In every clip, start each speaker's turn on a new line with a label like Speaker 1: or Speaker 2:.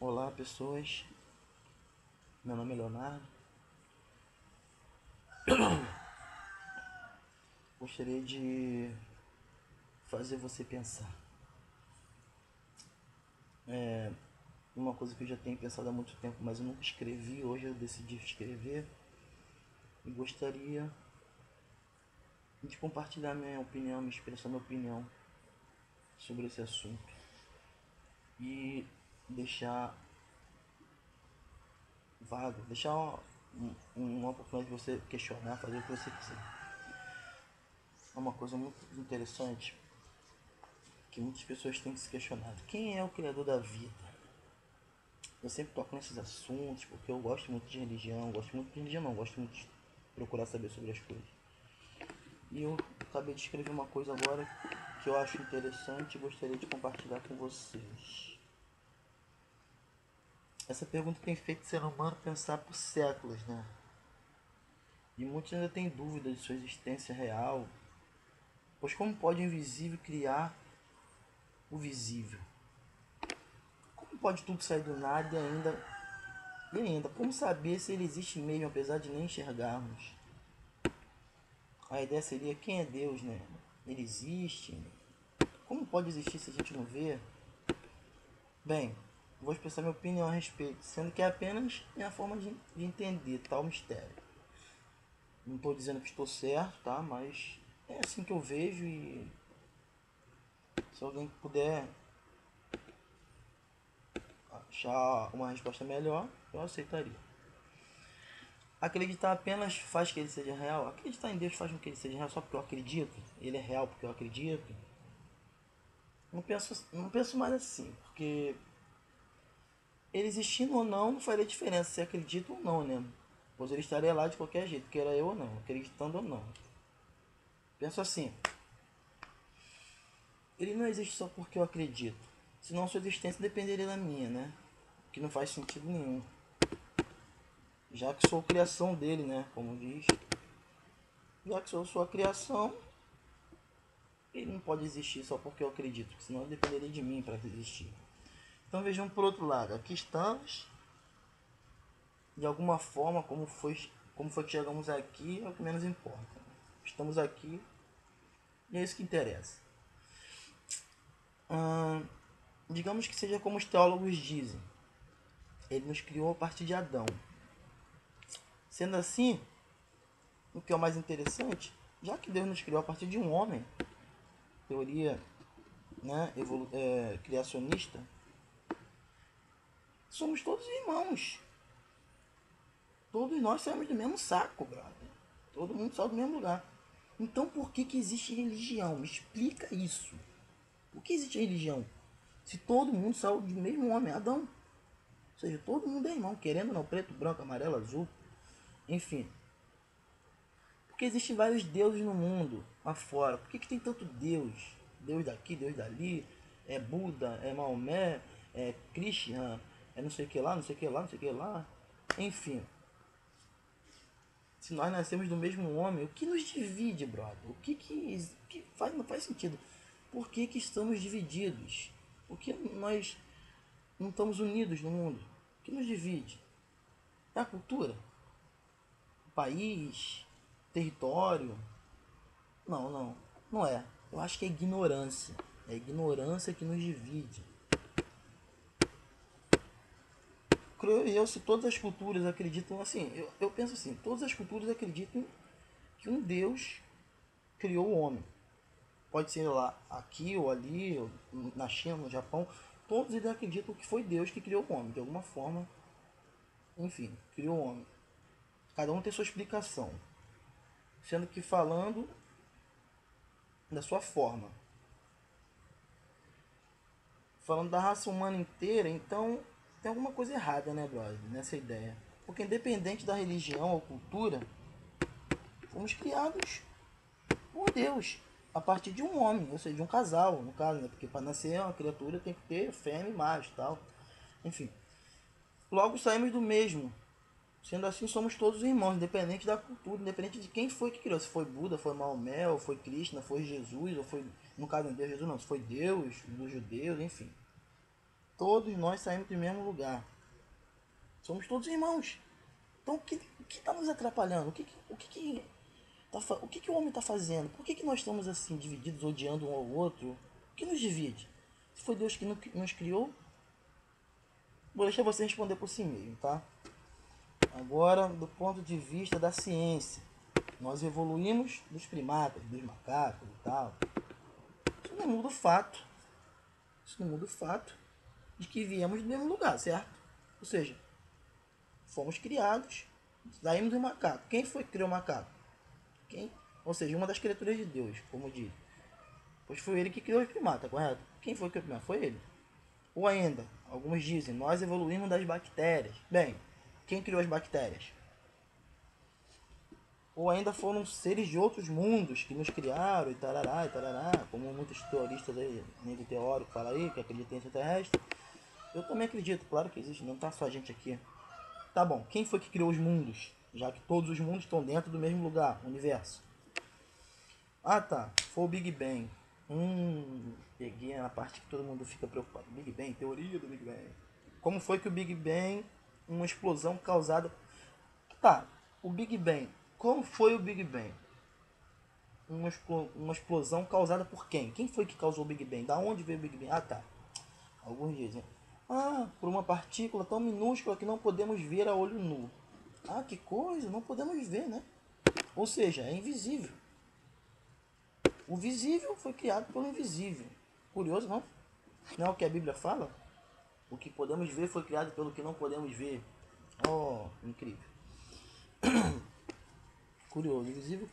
Speaker 1: Olá, pessoas. Meu nome é Leonardo. Gostaria de fazer você pensar. Uma coisa que eu já tenho pensado há muito tempo, mas eu nunca escrevi. Hoje eu decidi escrever e gostaria de compartilhar minha opinião, me expressar minha opinião sobre esse assunto e deixar vago, deixar uma oportunidade de você questionar, fazer o que você quiser. É uma coisa muito interessante que muitas pessoas têm se questionado. Quem é o criador da vida? Eu sempre toco nesses assuntos porque eu gosto muito de religião, gosto muito de procurar saber sobre as coisas. E eu acabei de escrever uma coisa agora que eu acho interessante e gostaria de compartilhar com vocês. Essa pergunta tem feito o ser humano pensar por séculos, né? E muitos ainda têm dúvidas de sua existência real, pois como pode o invisível criar o visível? Como pode tudo sair do nada e ainda, como saber se ele existe mesmo, apesar de nem enxergarmos? A ideia seria: quem é Deus, né? Ele existe? Como pode existir se a gente não vê? Bem, vou expressar minha opinião a respeito, sendo que é apenas minha forma de entender tal mistério. Não estou dizendo que estou certo, tá? Mas é assim que eu vejo, e se alguém puder achar uma resposta melhor, eu aceitaria. Acreditar apenas faz que ele seja real? Acreditar em Deus faz com que ele seja real só porque eu acredito? Ele é real porque eu acredito? Não penso mais assim, porque ele existindo ou não faria diferença se acredito ou não, né? Pois ele estaria lá de qualquer jeito, queira eu ou não, acreditando ou não. Penso assim: ele não existe só porque eu acredito, senão sua existência dependeria da minha, né? Que não faz sentido nenhum, já que sou criação dele, né? Como diz, já que sou sua criação, ele não pode existir só porque eu acredito, senão ele dependeria de mim para existir. Então vejamos por outro lado: aqui estamos, de alguma forma, como foi que chegamos aqui é o que menos importa. Estamos aqui e é isso que interessa. Hum, digamos que seja como os teólogos dizem: ele nos criou a partir de Adão. Sendo assim, o que é o mais interessante, já que Deus nos criou a partir de um homem, teoria, né, criacionista, somos todos irmãos. Todos nós saímos do mesmo saco, brother. Todo mundo saiu do mesmo lugar. Então por que existe religião? Me explica isso. Por que existe religião? Se todo mundo saiu do mesmo homem, Adão. Ou seja, todo mundo é irmão, querendo ou não, preto, branco, amarelo, azul, enfim. Porque existem vários deuses no mundo afora. Por que tem tanto Deus? Deus daqui, Deus dali, é Buda, é Maomé, é Krishna, é não sei o que lá, não sei o que lá, não sei o que lá. Enfim, se nós nascemos do mesmo homem, o que nos divide, brother? O que faz, não faz sentido. Por que estamos divididos? Por que nós não estamos unidos no mundo? O que nos divide? É a cultura? O país? Território? Não, não. Não é. Eu acho que é ignorância. É a ignorância que nos divide. Creio eu, se todas as culturas acreditam assim, eu penso assim: todas as culturas acreditam que um Deus criou o homem. Pode ser lá aqui ou ali, ou na China, no Japão. Todos eles acreditam que foi Deus que criou o homem, de alguma forma. Enfim, criou o homem. Cada um tem sua explicação, sendo que falando da sua forma. Falando da raça humana inteira, então tem alguma coisa errada, né, brother, nessa ideia. Porque independente da religião ou cultura, fomos criados por Deus a partir de um homem, ou seja, de um casal, no caso, né? Porque para nascer uma criatura tem que ter fêmea e macho, tal. Enfim, logo saímos do mesmo. Sendo assim, somos todos irmãos, independente da cultura, independente de quem foi que criou. Se foi Buda, foi Maomé, ou foi Krishna, foi Jesus, ou foi, no caso de Deus, Jesus não, se foi Deus, dos judeus, enfim. Todos nós saímos do mesmo lugar. Somos todos irmãos. Então o que está nos atrapalhando? O que o homem está fazendo? Por que nós estamos assim, divididos, odiando um ao outro? O que nos divide? Se foi Deus que nos criou, vou deixar você responder por si mesmo, tá? Agora, do ponto de vista da ciência, nós evoluímos dos primatas, dos macacos e tal. Isso não muda o fato. Isso não muda o fato de que viemos do mesmo lugar, certo? Ou seja, fomos criados, saímos do macaco. Quem foi que criou o macaco? Quem? Ou seja, uma das criaturas de Deus, como diz. Pois foi ele que criou os primatas, correto? Quem foi que criou o primata? Foi ele. Ou ainda, alguns dizem, nós evoluímos das bactérias. Bem, quem criou as bactérias? Ou ainda foram seres de outros mundos que nos criaram e tarará, como muitos teoristas aí, nível teórico fala aí, que acreditam em extraterrestre. Eu também acredito, claro que existe, não tá só a gente aqui. Tá bom, quem foi que criou os mundos? Já que todos os mundos estão dentro do mesmo lugar, universo. Ah tá, foi o Big Bang. Peguei na parte que todo mundo fica preocupado. Big Bang, teoria do Big Bang. Como foi que o Big Bang, uma explosão causada... Tá, o Big Bang, como foi o Big Bang? Uma explosão causada por quem? Quem foi que causou o Big Bang? Da onde veio o Big Bang? Ah tá, alguns dizem, por uma partícula tão minúscula que não podemos ver a olho nu. Ah, que coisa, não podemos ver, né? Ou seja, é invisível. O visível foi criado pelo invisível. Curioso, não? Não é o que a Bíblia fala? O que podemos ver foi criado pelo que não podemos ver. Oh, incrível. Curioso. O invisível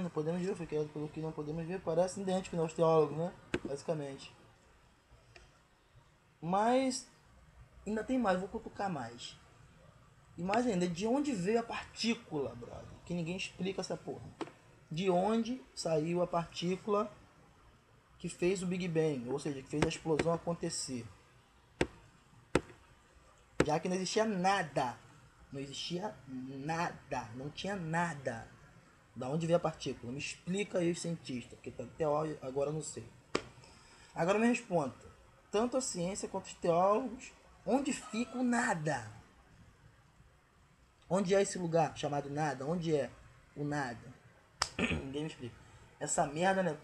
Speaker 1: não podemos ver foi criado pelo que não podemos ver. Parece idêntico aos teólogos, né? Basicamente. Mas ainda tem mais, vou cutucar mais. E mais ainda, de onde veio a partícula, brother? Que ninguém explica essa porra. De onde saiu a partícula que fez o Big Bang, ou seja, que fez a explosão acontecer? Já que não existia nada. Não existia nada. Não tinha nada. Da onde veio a partícula? Me explica aí os cientistas, porque até agora eu não sei. Agora me responda. Tanto a ciência quanto os teólogos, onde fica o nada? Onde é esse lugar chamado nada? Onde é o nada? Ninguém me explica. Essa merda, né?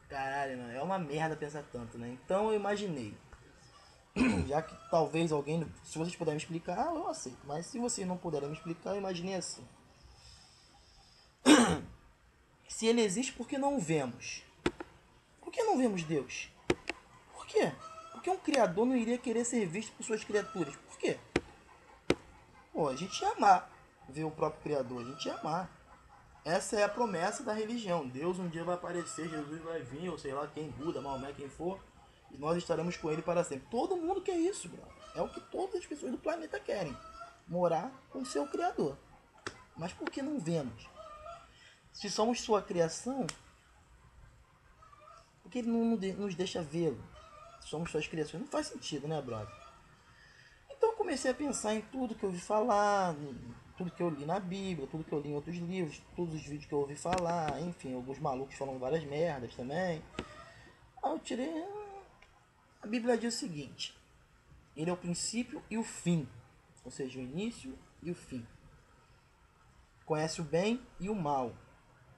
Speaker 1: Caralho, não. É uma merda pensar tanto, né? Então eu imaginei. Já que talvez alguém... Se vocês puderem me explicar, eu aceito. Mas se vocês não puderem me explicar, eu imaginei assim. Se ele existe, por que não o vemos? Por que não vemos Deus? Por quê? Porque um criador não iria querer ser visto por suas criaturas. Por quê? Pô, a gente ia amar ver o próprio criador. A gente ia amar. Essa é a promessa da religião. Deus um dia vai aparecer, Jesus vai vir, ou sei lá quem, Buda, Maomé, quem for, e nós estaremos com ele para sempre. Todo mundo quer isso, bro. É o que todas as pessoas do planeta querem. Morar com o seu criador. Mas por que não vemos? Se somos sua criação, por que ele não nos deixa vê-lo? Somos suas criações. Não faz sentido, né, brother? Então eu comecei a pensar em tudo que eu ouvi falar, tudo que eu li na Bíblia, tudo que eu li em outros livros, todos os vídeos que eu ouvi falar, enfim, alguns malucos falando várias merdas também. Aí eu tirei... A Bíblia diz o seguinte: ele é o princípio e o fim, ou seja, o início e o fim. Conhece o bem e o mal,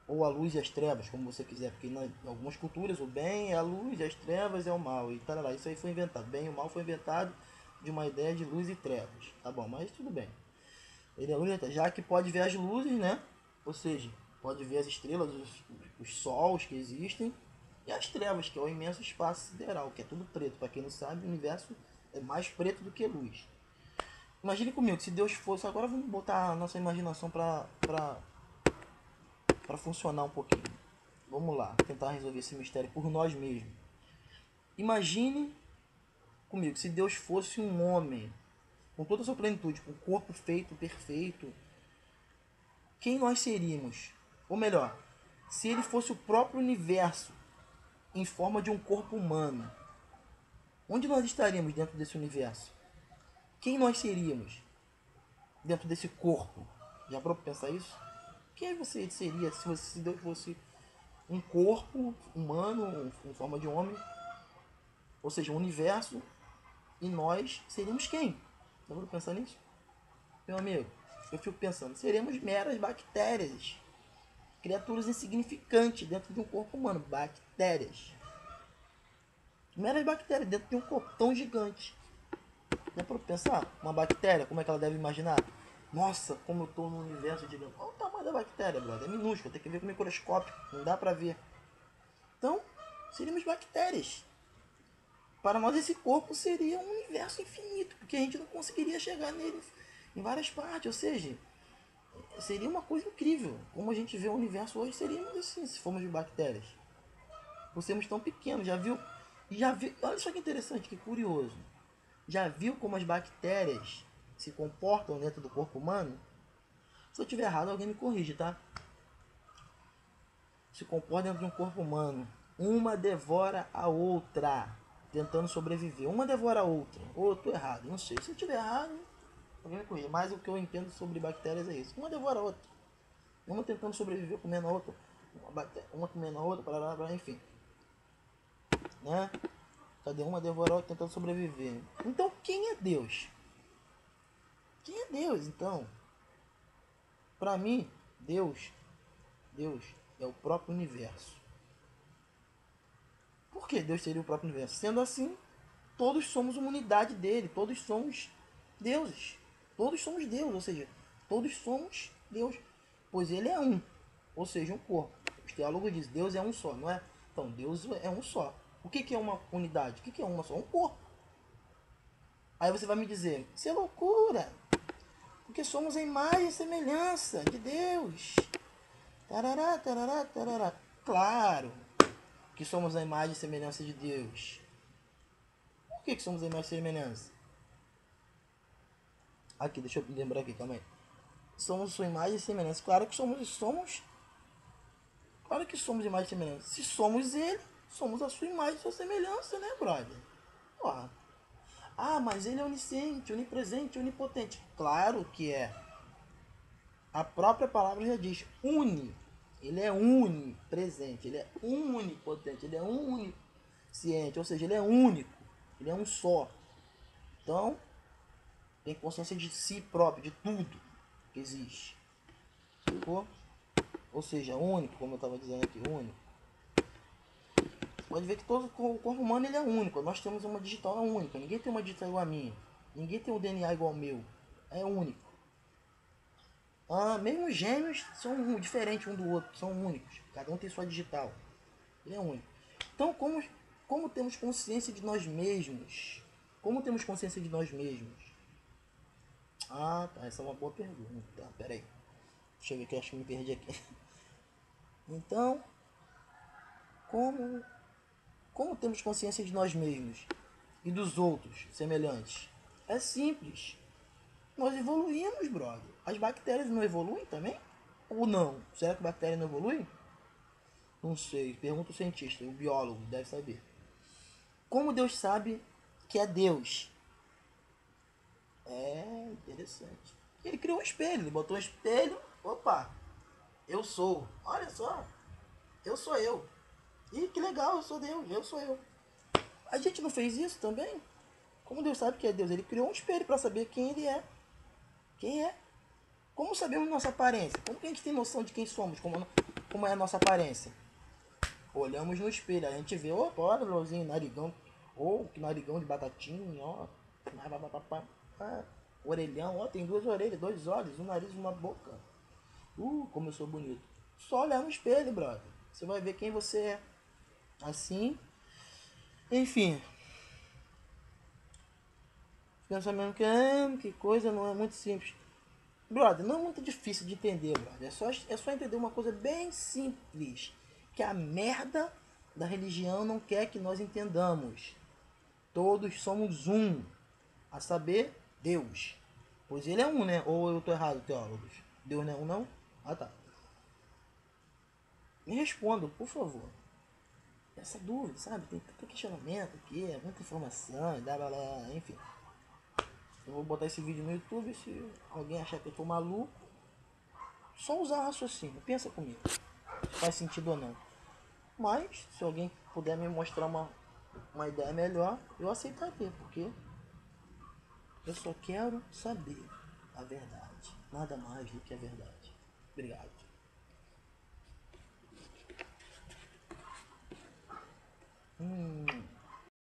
Speaker 1: ou a luz e as trevas, como você quiser, porque em algumas culturas o bem é a luz e as trevas é o mal, e tarará, isso aí foi inventado. Bem e o mal foi inventado de uma ideia de luz e trevas, tá bom, mas tudo bem. Ele é luz e trevas, já que pode ver as luzes, né? Ou seja, pode ver as estrelas, os sols que existem, e as trevas, que é o imenso espaço sideral, que é tudo preto. Para quem não sabe, o universo é mais preto do que luz. Imagine comigo, se Deus fosse... Agora vamos botar a nossa imaginação para funcionar um pouquinho. Vamos lá, tentar resolver esse mistério por nós mesmos. Imagine comigo, se Deus fosse um homem, com toda a sua plenitude, com o corpo feito, perfeito, quem nós seríamos? Ou melhor, se ele fosse o próprio universo, em forma de um corpo humano, onde nós estaríamos dentro desse universo? Quem nós seríamos dentro desse corpo? Já parou para pensar isso? Quem você seria se Deus fosse um corpo humano em forma de homem? Ou seja, um universo E nós seríamos quem? Dá pra pensar nisso? Meu amigo, eu fico pensando, seremos meras bactérias. Criaturas insignificantes dentro de um corpo humano. Bactérias. Meras bactérias dentro de um corpo tão gigante. Dá pra pensar? Uma bactéria, como é que ela deve imaginar? Nossa, como eu tô no universo gigante. Olha o tamanho da bactéria, brother. É minúsculo, tem que ver com o microscópio. Não dá pra ver. Então, seríamos bactérias. Para nós esse corpo seria um universo infinito, porque a gente não conseguiria chegar nele em várias partes, ou seja, seria uma coisa incrível. Como a gente vê o universo hoje, seríamos assim, se formos de bactérias. Por sermos tão pequenos, já viu, olha só que interessante, que curioso. Já viu como as bactérias se comportam dentro do corpo humano? Se eu estiver errado, alguém me corrige, tá? Se comportam dentro de um corpo humano. Uma devora a outra, tentando sobreviver. Uma devora a outra. Ou eu tô errado, não sei. Se eu estiver errado, alguém me corrige. Mas o que eu entendo sobre bactérias é isso. Uma devora a outra. Uma tentando sobreviver, comendo a outra. Uma comendo a outra, enfim. Né? Cadê uma devora a outra tentando sobreviver? Então, quem é Deus? Quem é Deus, então? Para mim, Deus é o próprio universo. Por que Deus seria o próprio universo? Sendo assim, todos somos uma unidade dele, todos somos deuses. Todos somos Deus, ou seja, todos somos Deus, pois ele é um, ou seja, um corpo. Os teólogos dizem, Deus é um só, não é? Então, Deus é um só. O que é uma unidade? O que é uma só? Um corpo. Aí você vai me dizer, isso é loucura, porque somos a imagem e semelhança de Deus. Tarará, tarará, tarará. Claro que somos a imagem e semelhança de Deus. Por que somos a imagem e semelhança? Aqui, deixa eu lembrar aqui, calma aí. Somos sua imagem e semelhança. Claro que somos. Claro que somos imagem e semelhança. Se somos ele, somos a sua imagem e sua semelhança, né, brother? Ó. Ah, mas ele é onisciente, onipresente, onipotente. Claro que é. A própria palavra já diz uni. Ele é unipresente, ele é unipotente, ele é onisciente, ou seja, ele é único, ele é um só. Então, tem consciência de si próprio, de tudo que existe. Ficou? Ou seja, único, como eu estava dizendo aqui, único. Pode ver que todo o corpo humano ele é único. Nós temos uma digital única. Ninguém tem uma digital igual a minha. Ninguém tem um DNA igual ao meu. É único. Mesmo os gêmeos são diferentes um do outro. São únicos. Cada um tem sua digital. Ele é único. Então, como temos consciência de nós mesmos? Como temos consciência de nós mesmos? Tá. Essa é uma boa pergunta. Pera aí. Deixa eu ver que eu acho que me perdi aqui. Então, como temos consciência de nós mesmos e dos outros semelhantes? É simples. Nós evoluímos, brother. As bactérias não evoluem também? Ou não? Será que bactérias não evoluem? Não sei. Pergunta o cientista, o biólogo, deve saber. Como Deus sabe que é Deus? É interessante. Ele criou um espelho, ele botou um espelho. Opa, eu sou. Olha só, eu sou eu. Ih, que legal, eu sou Deus, eu sou eu. A gente não fez isso também? Como Deus sabe que é Deus? Ele criou um espelho para saber quem ele é. Quem é? Como sabemos nossa aparência? Como que a gente tem noção de quem somos? Como é a nossa aparência? Olhamos no espelho, a gente vê, opa, olha o Lozinho, narigão. Ou que narigão de batatinha, ó. Orelhão, ó, tem duas orelhas, dois olhos, um nariz e uma boca. Como eu sou bonito. Só olhar no espelho, brother. Você vai ver quem você é. Assim. Enfim. Pensamento que coisa, não é muito simples. Brother, não é muito difícil de entender, brother. É só entender uma coisa bem simples. Que a merda da religião não quer que nós entendamos. Todos somos um. A saber, Deus. Pois ele é um, né? Ou eu tô errado, teólogos? Deus não é um, não? Ah, tá. Me respondam, por favor. Essa dúvida, sabe? Tem tanto questionamento aqui, muita informação, enfim. Eu vou botar esse vídeo no YouTube, se alguém achar que eu tô maluco, só usar raciocínio, pensa comigo. Se faz sentido ou não. Mas, se alguém puder me mostrar uma ideia melhor, eu aceitaria, porque Eu só quero saber a verdade. Nada mais do que a verdade. Obrigado.